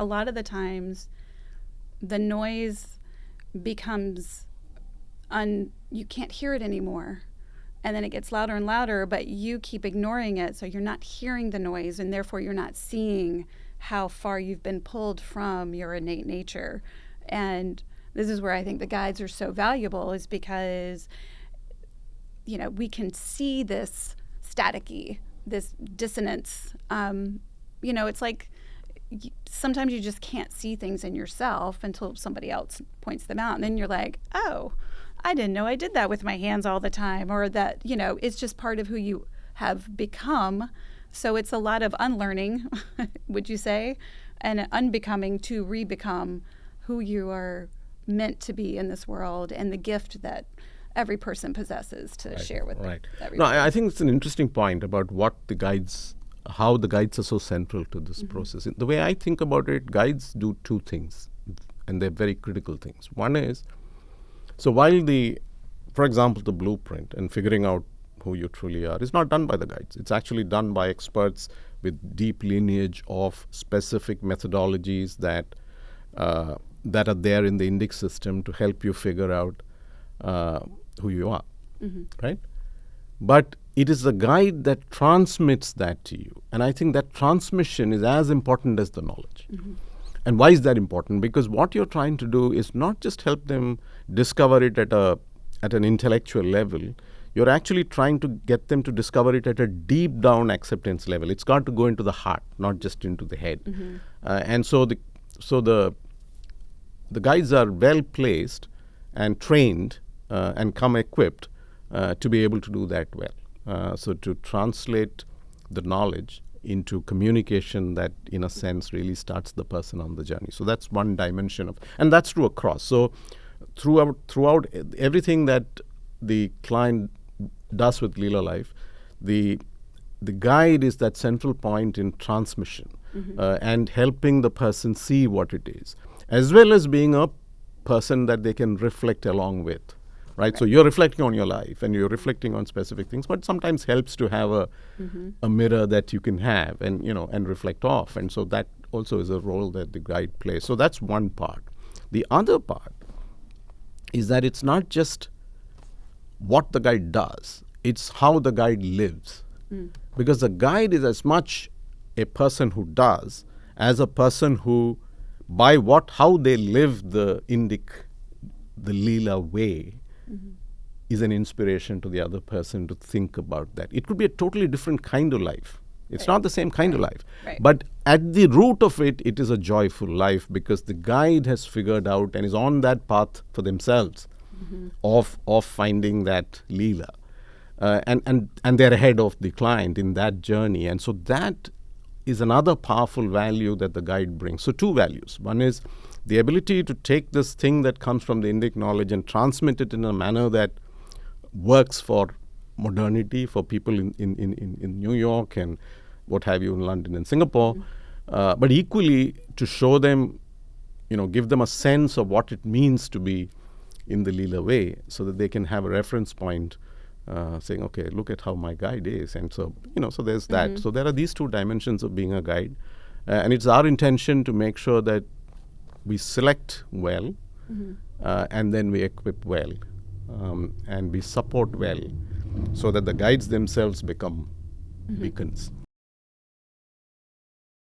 a lot of the times the noise becomes you can't hear it anymore. And then it gets louder and louder, but you keep ignoring it, so you're not hearing the noise, and therefore you're not seeing how far you've been pulled from your innate nature. And this is where I think the guides are so valuable, is because, you know, we can see this staticky, this dissonance. You know, it's like sometimes you just can't see things in yourself until somebody else points them out. And then you're like, oh, I didn't know I did that with my hands all the time, or that, you know, it's just part of who you have become. So it's a lot of unlearning, would you say, and unbecoming to re-become who you are meant to be in this world, and the gift that every person possesses to share with everybody. No, I think it's an interesting point about what the guides, how the guides are so central to this process. The way I think about it, guides do two things, and they're very critical things. One is, so while for example, the blueprint and figuring out who you truly are is not done by the guides. It's actually done by experts with deep lineage of specific methodologies that are there in the Indic system to help you figure out who you are, right? But it is the guide that transmits that to you. And I think that transmission is as important as the knowledge. And why is that important? Because what you're trying to do is not just help them discover it at an intellectual level. You're actually trying to get them to discover it at a deep down acceptance level. It's got to go into the heart, not just into the head. And so the guides are well placed and trained and come equipped to be able to do that well. So to translate the knowledge into communication that, in a sense, really starts the person on the journey. So that's one dimension and that's true across. So throughout everything that the client does with Leela Life, the guide is that central point in transmission and helping the person see what it is, as well as being a person that they can reflect along with. Right? So you're reflecting on your life and you're reflecting on specific things, but sometimes helps to have a mirror that you can have and, you know, and reflect off. And so that also is a role that the guide plays. So that's one part. The other part is that it's not just what the guide does, it's how the guide lives. Because the guide is as much a person who does as a person who, by how they live the Indic, the Leela way, is an inspiration to the other person to think about that. It could be a totally different kind of life. It's not the same kind of life. But at the root of it, it is a joyful life because the guide has figured out and is on that path for themselves of finding that Leela. And they're ahead of the client in that journey. And so that is another powerful value that the guide brings. So two values. One is the ability to take this thing that comes from the Indic knowledge and transmit it in a manner that works for modernity, for people in New York and what have you, in London and Singapore, but equally to show them, you know, give them a sense of what it means to be in the Leela way so that they can have a reference point saying, okay, look at how my guide is. And so, you know, so there's that. So there are these two dimensions of being a guide. And it's our intention to make sure that we select well and then we equip well and we support well so that the guides themselves become beacons.